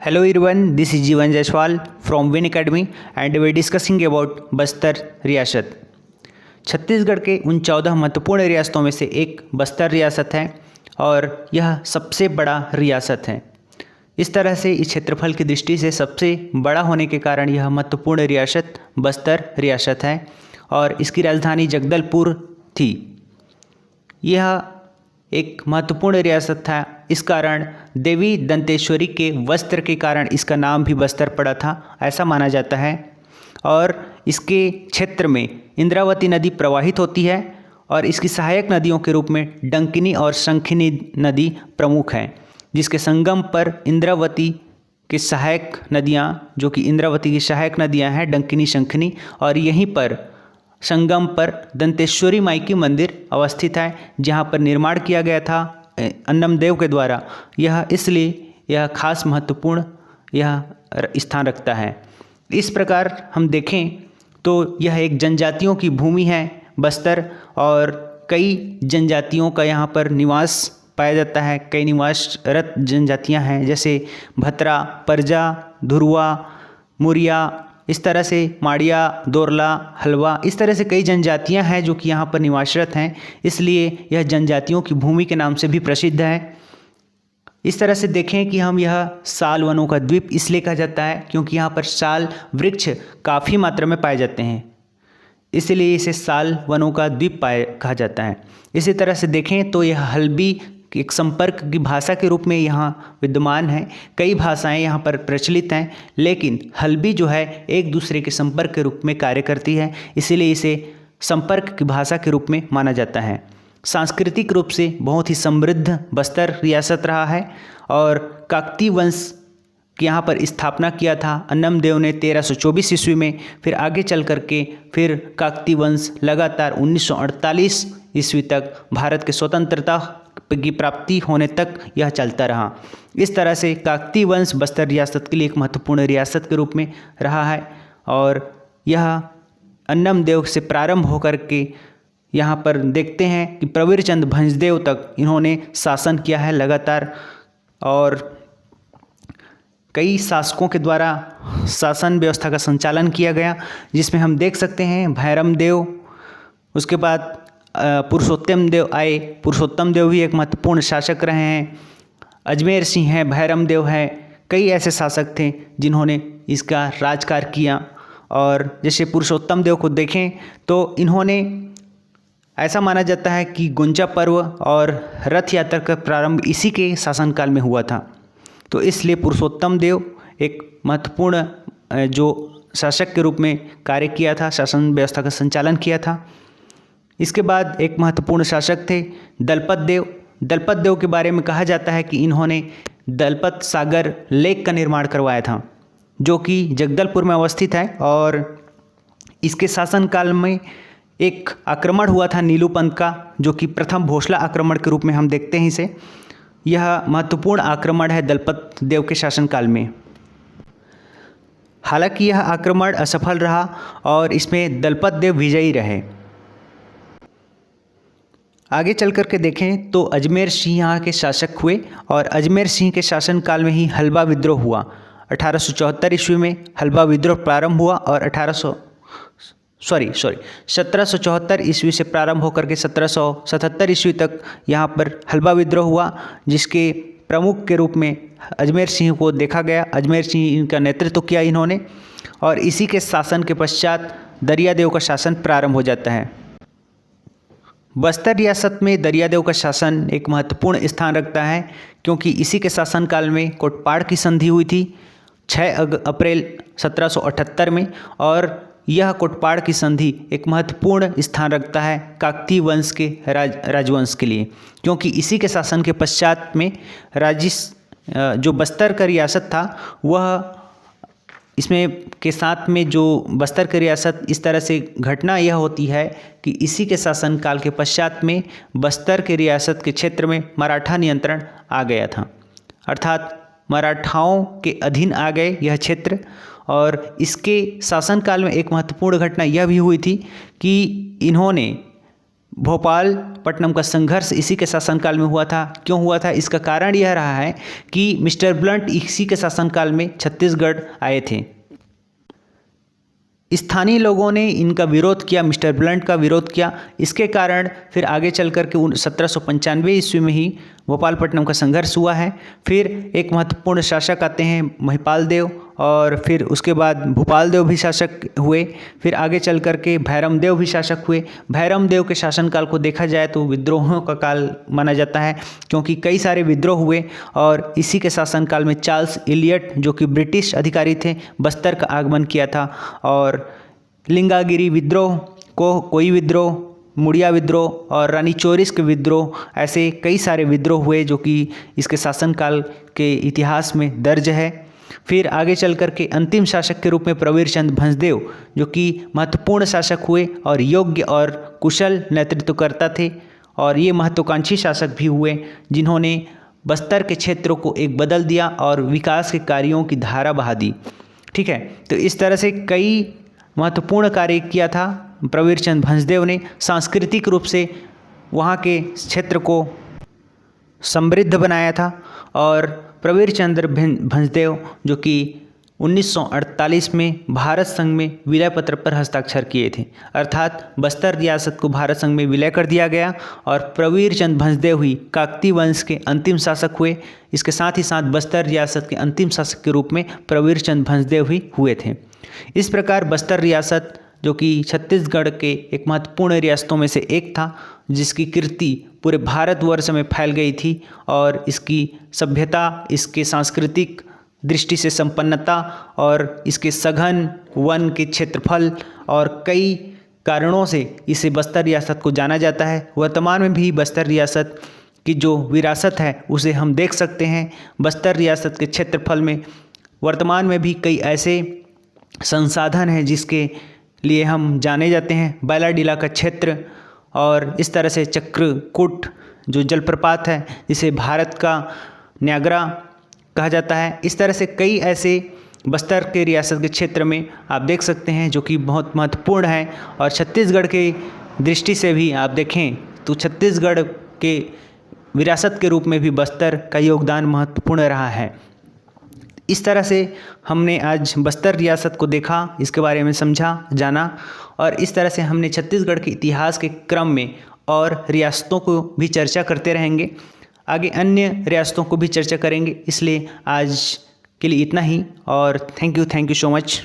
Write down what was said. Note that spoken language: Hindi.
Hello everyone, this is Jeevan Jaiswal from Win Academy and we are discussing about Bastar रियासत। छत्तीसगढ़ के उन 14 महत्वपूर्ण रियासतों में से एक बस्तर रियासत है और यह सबसे बड़ा रियासत है। इस तरह से इस क्षेत्रफल की दृष्टि से सबसे बड़ा होने के कारण यह महत्वपूर्ण रियासत बस्तर रियासत है और इसकी राजधानी जगदलपुर थी। यह एक महत्वपूर्ण रियासत था, इस कारण देवी दंतेश्वरी के वस्त्र के कारण इसका नाम भी बस्तर पड़ा था, ऐसा माना जाता है। और इसके क्षेत्र में इंद्रावती नदी प्रवाहित होती है और इसकी सहायक नदियों के रूप में डंकिनी और शंखिनी नदी प्रमुख हैं, जिसके संगम पर इंद्रावती की सहायक नदियाँ जो कि इंद्रावती की सहायक नदियाँ हैं डंकिनी शंखिनी, और यहीं पर संगम पर दंतेश्वरी माई की मंदिर अवस्थित है, जहाँ पर निर्माण किया गया था अन्नमदेव के द्वारा। यह इसलिए यह खास महत्वपूर्ण यह स्थान रखता है। इस प्रकार हम देखें तो यह एक जनजातियों की भूमि है बस्तर, और कई जनजातियों का यहाँ पर निवास पाया जाता है। कई निवासरत जनजातियाँ हैं, जैसे भतरा, परजा, धुरवा, मुरिया, इस तरह से माड़िया, दोरला, हलवा, इस तरह से कई जनजातियां हैं जो कि यहाँ पर निवासरत हैं, इसलिए यह जनजातियों की भूमि के नाम से भी प्रसिद्ध है। इस तरह से देखें कि हम यह साल वनों का द्वीप इसलिए कहा जाता है क्योंकि यहाँ पर साल वृक्ष काफ़ी मात्रा में पाए जाते हैं, इसलिए इसे साल वनों का द्वीप कहा जाता है। इसी तरह से देखें तो यह हल्बी एक संपर्क की भाषा के रूप में यहाँ विद्यमान है। कई भाषाएं यहाँ पर प्रचलित हैं, लेकिन हल्बी जो है एक दूसरे के संपर्क के रूप में कार्य करती है, इसीलिए इसे संपर्क की भाषा के रूप में माना जाता है। सांस्कृतिक रूप से बहुत ही समृद्ध बस्तर रियासत रहा है और काकतीय वंश की यहाँ पर स्थापना किया था अन्नमदेव ने 1324 ईस्वी में। फिर आगे चल करके फिर काकतीय वंश लगातार 1948 ईस्वी तक भारत के स्वतंत्रता की प्राप्ति होने तक यह चलता रहा। इस तरह से काकतीय वंश बस्तर रियासत के लिए एक महत्वपूर्ण रियासत के रूप में रहा है और यह अन्नमदेव से प्रारंभ होकर के यहाँ पर देखते हैं कि प्रवीरचंद भंजदेव तक इन्होंने शासन किया है लगातार, और कई शासकों के द्वारा शासन व्यवस्था का संचालन किया गया, जिसमें हम देख सकते हैं भैरम देव, उसके बाद पुरुषोत्तम देव आए। पुरुषोत्तम देव भी एक महत्वपूर्ण शासक रहे हैं। अजमेर सिंह है, भैरम देव है, कई ऐसे शासक थे जिन्होंने इसका राजकार्य किया। और जैसे पुरुषोत्तम देव को देखें तो इन्होंने, ऐसा माना जाता है कि गुंजा पर्व और रथ यात्रा का प्रारंभ इसी के शासनकाल में हुआ था, तो इसलिए पुरुषोत्तम देव एक महत्वपूर्ण जो शासक के रूप में कार्य किया था, शासन व्यवस्था का संचालन किया था। इसके बाद एक महत्वपूर्ण शासक थे दलपत देव। दलपत देव के बारे में कहा जाता है कि इन्होंने दलपत सागर लेक का निर्माण करवाया था, जो कि जगदलपुर में अवस्थित है, और इसके शासनकाल में एक आक्रमण हुआ था नीलूपंथ का, जो कि प्रथम भोसला आक्रमण के रूप में हम देखते हैं इसे। यह महत्वपूर्ण आक्रमण है दलपत देव के शासनकाल में। हालांकि यह आक्रमण असफल रहा और इसमें दलपत देव विजयी रहे। आगे चल कर के देखें तो अजमेर सिंह यहाँ के शासक हुए और अजमेर सिंह के शासनकाल में ही हलवा विद्रोह हुआ। 1874 ईस्वी में हलवा विद्रोह प्रारंभ हुआ और 1774 ईस्वी से प्रारंभ होकर के 1777 ईस्वी तक यहाँ पर हलवा विद्रोह हुआ, जिसके प्रमुख के रूप में अजमेर सिंह को देखा गया। अजमेर सिंह इनका नेतृत्व किया इन्होंने, और इसी के शासन के पश्चात दरियादेव का शासन प्रारंभ हो जाता है। बस्तर रियासत में दरियादेव का शासन एक महत्वपूर्ण स्थान रखता है, क्योंकि इसी के शासनकाल में कोटपाड़ की संधि हुई थी 6 अप्रैल 1778 में, और यह कोटपाड़ की संधि एक महत्वपूर्ण स्थान रखता है काकतीय वंश के राजवंश के लिए, क्योंकि इसी के शासन के पश्चात में जो बस्तर का रियासत था वह इसमें के साथ में जो बस्तर की रियासत, इस तरह से घटना यह होती है कि इसी के शासनकाल के पश्चात में बस्तर के रियासत के क्षेत्र में मराठा नियंत्रण आ गया था, अर्थात मराठाओं के अधीन आ गए यह क्षेत्र। और इसके शासनकाल में एक महत्वपूर्ण घटना यह भी हुई थी कि इन्होंने भोपालपट्टनम का संघर्ष इसी के शासनकाल में हुआ था। क्यों हुआ था, इसका कारण यह रहा है कि मिस्टर ब्लंट इसी के शासनकाल में छत्तीसगढ़ आए थे। स्थानीय लोगों ने इनका विरोध किया, मिस्टर ब्लंट का विरोध किया। इसके कारण फिर आगे चल कर के 1795 ईस्वी में ही भोपालपट्टनम का संघर्ष हुआ है। फिर एक महत्वपूर्ण शासक आते हैं महिपाल देव, और फिर उसके बाद भूपाल देव भी शासक हुए। फिर आगे चल कर के भैरम देव भी शासक हुए। भैरम देव के शासनकाल को देखा जाए तो विद्रोहों का काल माना जाता है, क्योंकि कई सारे विद्रोह हुए। और इसी के शासनकाल में चार्ल्स इलियट, जो कि ब्रिटिश अधिकारी थे, बस्तर का आगमन किया था। और लिंगागिरी विद्रोह, कोई विद्रोह, मुड़िया विद्रोह और रानी चोरिस के विद्रोह, ऐसे कई सारे विद्रोह हुए जो कि इसके शासनकाल के इतिहास में दर्ज है। फिर आगे चल कर के अंतिम शासक के रूप में प्रवीर चंद भंजदेव, जो कि महत्वपूर्ण शासक हुए और योग्य और कुशल नेतृत्वकर्ता थे, और ये महत्वाकांक्षी शासक भी हुए, जिन्होंने बस्तर के क्षेत्रों को एक बदल दिया और विकास के कार्यों की धारा बहा दी। ठीक है, तो इस तरह से कई महत्वपूर्ण कार्य किया था प्रवीर चंद भंजदेव ने। सांस्कृतिक रूप से वहाँ के क्षेत्र को समृद्ध बनाया था। और प्रवीर चंद्र भंजदेव, जो कि 1948 में भारत संघ में विलय पत्र पर हस्ताक्षर किए थे, अर्थात बस्तर रियासत को भारत संघ में विलय कर दिया गया। और प्रवीर चंद भंजदेव ही काकती वंश के अंतिम शासक हुए। इसके साथ ही साथ बस्तर रियासत के अंतिम शासक के रूप में प्रवीर चंद भंजदेव ही हुए थे। इस प्रकार बस्तर रियासत, जो कि छत्तीसगढ़ के एक महत्वपूर्ण रियासतों में से एक था, जिसकी कीर्ति पूरे भारतवर्ष में फैल गई थी, और इसकी सभ्यता, इसके सांस्कृतिक दृष्टि से संपन्नता और इसके सघन वन के क्षेत्रफल और कई कारणों से इसे बस्तर रियासत को जाना जाता है। वर्तमान में भी बस्तर रियासत की जो विरासत है उसे हम देख सकते हैं। बस्तर रियासत के क्षेत्रफल में वर्तमान में भी कई ऐसे संसाधन हैं जिसके लिए हम जाने जाते हैं। बैलाडीला का क्षेत्र, और इस तरह से चक्रकूट जो जलप्रपात है, जिसे भारत का न्यागरा कहा जाता है। इस तरह से कई ऐसे बस्तर के रियासत के क्षेत्र में आप देख सकते हैं जो कि बहुत महत्वपूर्ण है। और छत्तीसगढ़ के दृष्टि से भी आप देखें तो छत्तीसगढ़ के विरासत के रूप में भी बस्तर का योगदान महत्वपूर्ण रहा है। इस तरह से हमने आज बस्तर रियासत को देखा, इसके बारे में समझा, जाना, और इस तरह से हमने छत्तीसगढ़ के इतिहास के क्रम में और रियासतों को भी चर्चा करते रहेंगे। आगे अन्य रियासतों को भी चर्चा करेंगे। इसलिए आज के लिए इतना ही, और थैंक यू सो मच।